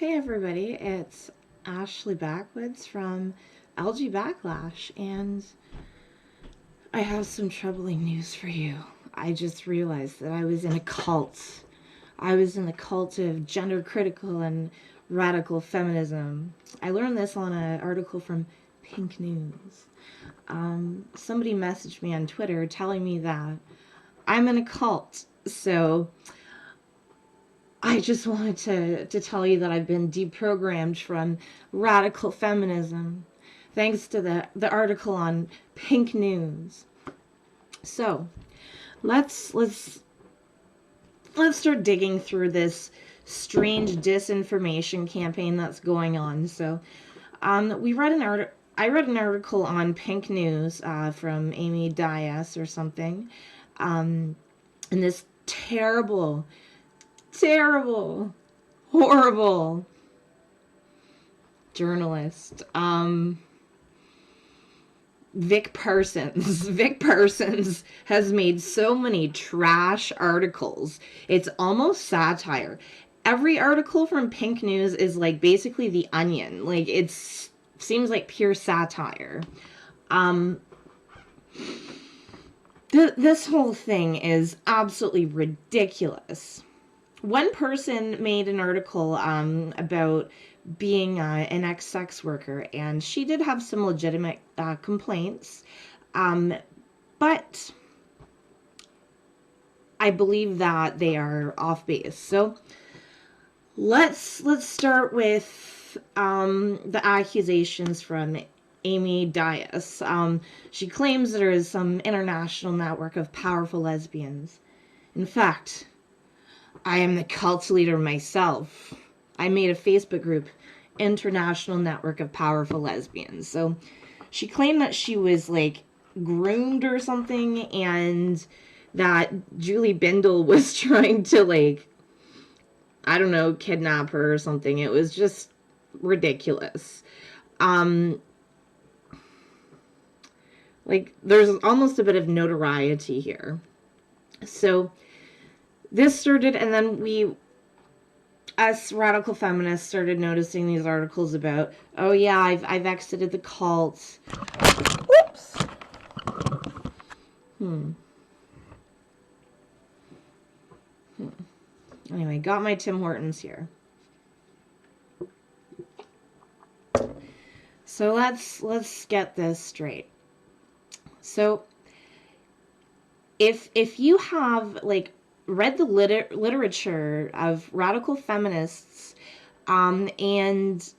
Hey everybody, it's Ashley Backwoods from LG Backlash, and I have some troubling news for you. I just realized that I was in a cult. I was in the cult of gender critical and radical feminism. I learned this on an article from PinkNews. Somebody messaged me on Twitter telling me that I'm in a cult, so I just wanted to tell you that I've been deprogrammed from radical feminism thanks to the article on PinkNews. So let's start digging through this strange disinformation campaign that's going on. So we read an article. I read an article on PinkNews from Amy Diaz or something, and this terrible, horrible journalist, Vic Parsons. Vic Parsons has made so many trash articles. It's almost satire. Every article from PinkNews is like basically The Onion. Like seems like pure satire. This whole thing is absolutely ridiculous. One person made an article about being an ex-sex worker, and she did have some legitimate complaints, but I believe that they are off base. So let's start with the accusations from Amy Diaz. She claims there is some international network of powerful lesbians. In fact, I am the cult leader myself. I made a Facebook group, International Network of Powerful Lesbians. So she claimed that she was like groomed or something, and that Julie Bindel was trying to like, I don't know, kidnap her or something. It was just ridiculous. Like there's almost a bit of notoriety here. So this started, and then us radical feminists started noticing these articles about, oh yeah, I've exited the cult. Whoops. Anyway, got my Tim Hortons here. So let's get this straight. So if you have like read the literature of radical feminists, and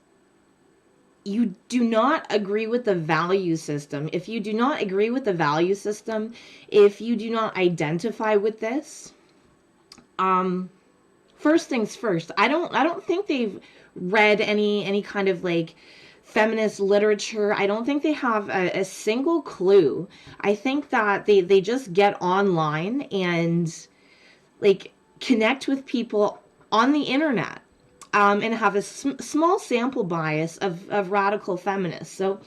you do not agree with the value system, if you do not agree with the value system, if you do not identify with this, first things first, I don't think they've read any kind of like feminist literature. I don't think they have a single clue. I think that they just get online and like connect with people on the internet, and have a small sample bias of radical feminists. So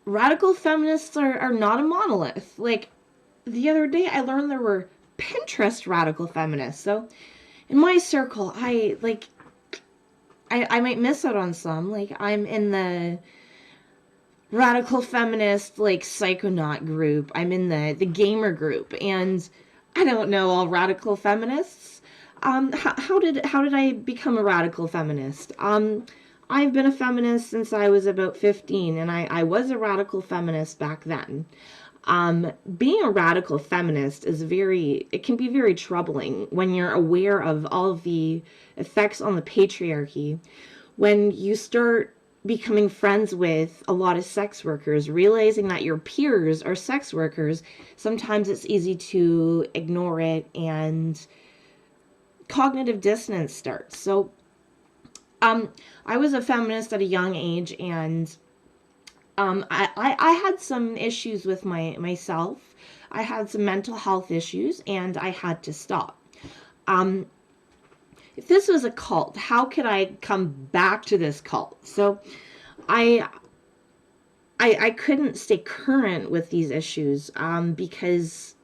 radical feminists are not a monolith. Like the other day I learned there were Pinterest radical feminists. So in my circle, I might miss out on some. Like I'm in the radical feminist like psychonaut group. I'm in the gamer group, and I don't know all radical feminists. How did I become a radical feminist? I've been a feminist since I was about 15, and I was a radical feminist back then. Being a radical feminist it can be very troubling when you're aware of all of the effects on the patriarchy. When you start becoming friends with a lot of sex workers, realizing that your peers are sex workers, sometimes it's easy to ignore it, and cognitive dissonance starts. So I was a feminist at a young age, and I had some issues with myself. I had some mental health issues, and I had to stop. If this was a cult, how could I come back to this cult? So I couldn't stay current with these issues because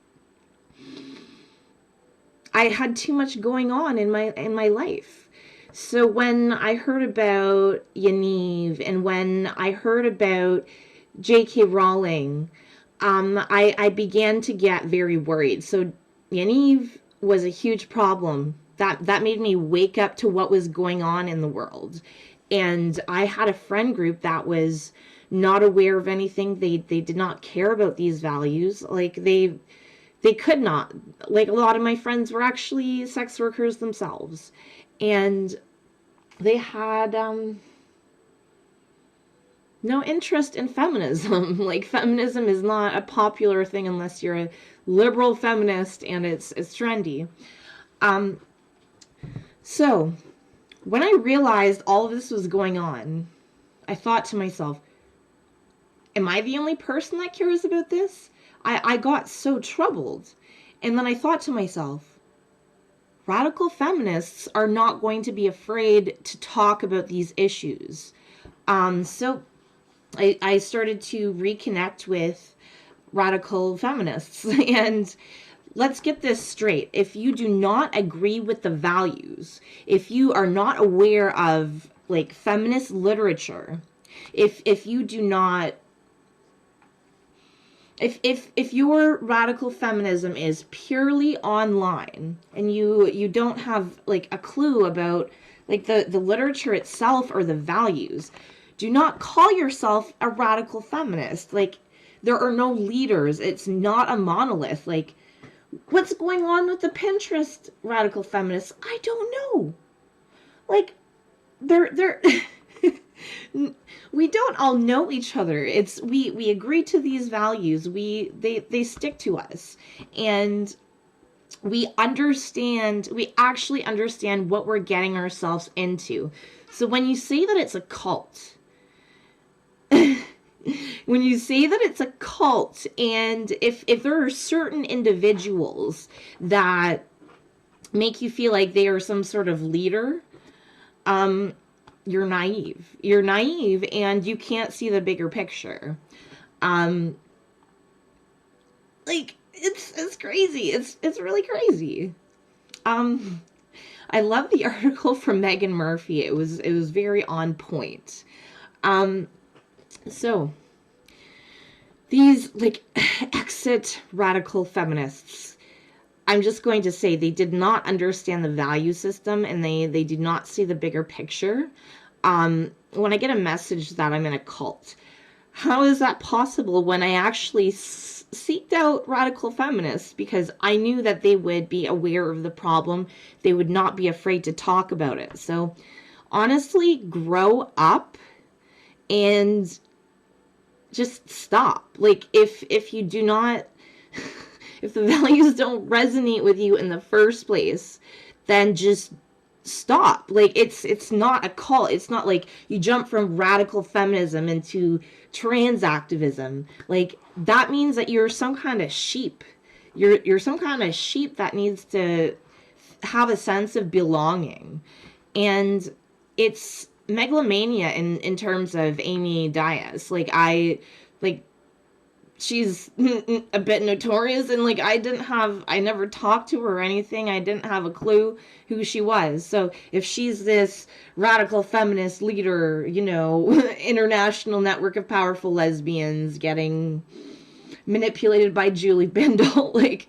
I had too much going on in my life. So when I heard about Yaniv and when I heard about J.K. Rowling, I began to get very worried. So Yaniv was a huge problem. That made me wake up to what was going on in the world. And I had a friend group that was not aware of anything. They did not care about these values. Like they could not. Like a lot of my friends were actually sex workers themselves. And they had no interest in feminism. Like feminism is not a popular thing unless you're a liberal feminist and it's trendy. Um, so when I realized all of this was going on, I thought to myself, am I the only person that cares about this? I got so troubled. And then I thought to myself, radical feminists are not going to be afraid to talk about these issues. So I started to reconnect with radical feminists. And let's get this straight. If you do not agree with the values, if you are not aware of like feminist literature, if you do not if your radical feminism is purely online and you don't have like a clue about like the literature itself or the values, do not call yourself a radical feminist. Like there are no leaders. It's not a monolith. Like what's going on with the Pinterest radical feminists? I don't know. Like they're we don't all know each other. It's we agree to these values. They stick to us. And we actually understand what we're getting ourselves into. So when you say that it's a cult, when you say that it's a cult, and if there are certain individuals that make you feel like they are some sort of leader, you're naive. You're naive and you can't see the bigger picture. Like it's crazy. It's really crazy. I love the article from Megan Murphy. It was very on point. So these like exit radical feminists, I'm just going to say they did not understand the value system and they did not see the bigger picture. When I get a message that I'm in a cult, how is that possible when I actually seeked out radical feminists because I knew that they would be aware of the problem. They would not be afraid to talk about it. So honestly, grow up and just stop. Like if you do not if the values don't resonate with you in the first place, then just stop. Like it's not a cult. It's not like you jump from radical feminism into trans activism. Like that means that you're some kind of sheep. You're some kind of sheep that needs to have a sense of belonging. And it's megalomania in terms of Amy Diaz. Like she's a bit notorious, and like I never talked to her or anything. I didn't have a clue who she was. So if she's this radical feminist leader, you know, international network of powerful lesbians getting manipulated by Julie Bindel, like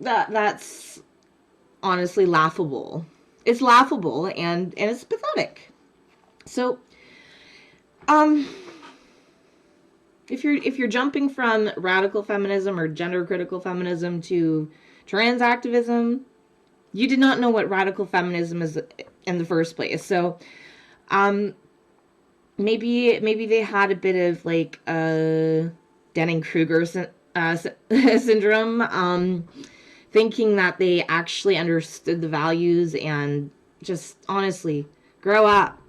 that's honestly laughable. It's laughable and it's pathetic. So if you're jumping from radical feminism or gender critical feminism to trans activism, you did not know what radical feminism is in the first place. So maybe they had a bit of like Dunning-Kruger syndrome, thinking that they actually understood the values, and just honestly grow up.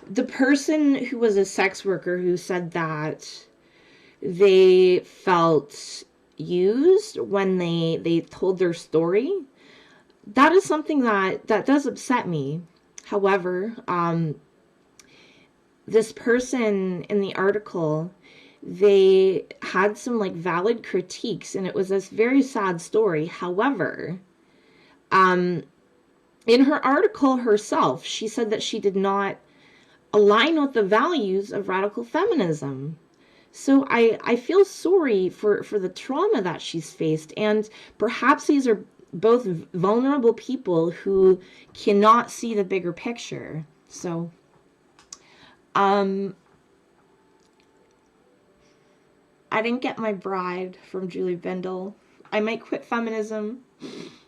The person who was a sex worker who said that they felt used when they told their story, that is something that does upset me. However, this person in the article they had some like valid critiques, and it was this very sad story. However, in her article herself, she said that she did not align with the values of radical feminism. So I feel sorry for the trauma that she's faced, and perhaps these are both vulnerable people who cannot see the bigger picture. So, I didn't get my bride from Julie Bindel. I might quit feminism.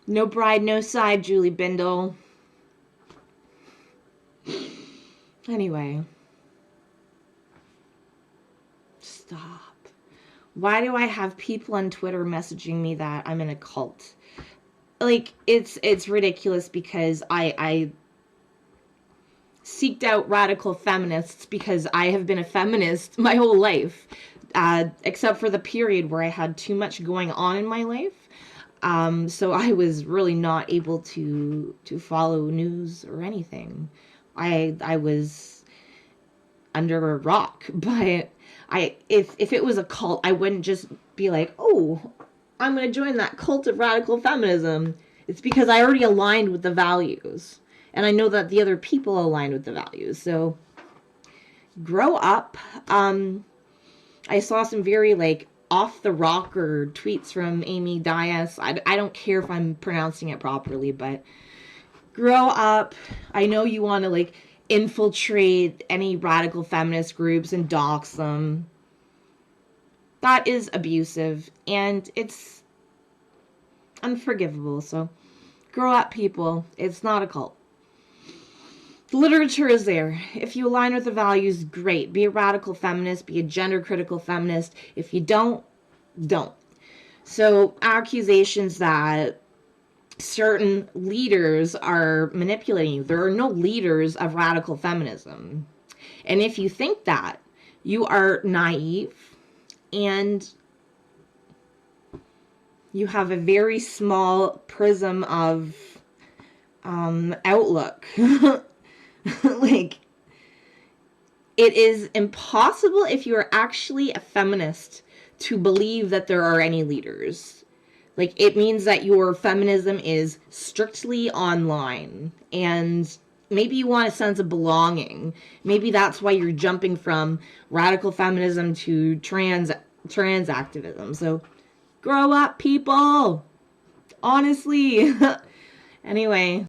No bride, no side, Julie Bindel. Anyway. Stop. Why do I have people on Twitter messaging me that I'm in a cult? Like, it's ridiculous because I seeked out radical feminists because I have been a feminist my whole life. Except for the period where I had too much going on in my life. So I was really not able to follow news or anything. I was under a rock, but if it was a cult, I wouldn't just be like, oh, I'm going to join that cult of radical feminism. It's because I already aligned with the values. And I know that the other people aligned with the values. So, grow up. I saw some very, like, off-the-rocker tweets from Amy Diaz. I don't care if I'm pronouncing it properly, but grow up. I know you want to, like, infiltrate any radical feminist groups and dox them. That is abusive, and it's unforgivable. So, grow up, people. It's not a cult. The literature is there. If you align with the values, great. Be a radical feminist. Be a gender-critical feminist. If you don't, don't. So, accusations that certain leaders are manipulating you. There are no leaders of radical feminism. And if you think that, you are naive and you have a very small prism of outlook. Like, it is impossible if you are actually a feminist to believe that there are any leaders. Like, it means that your feminism is strictly online, and maybe you want a sense of belonging. Maybe that's why you're jumping from radical feminism to trans activism. So, grow up, people! Honestly. Anyway.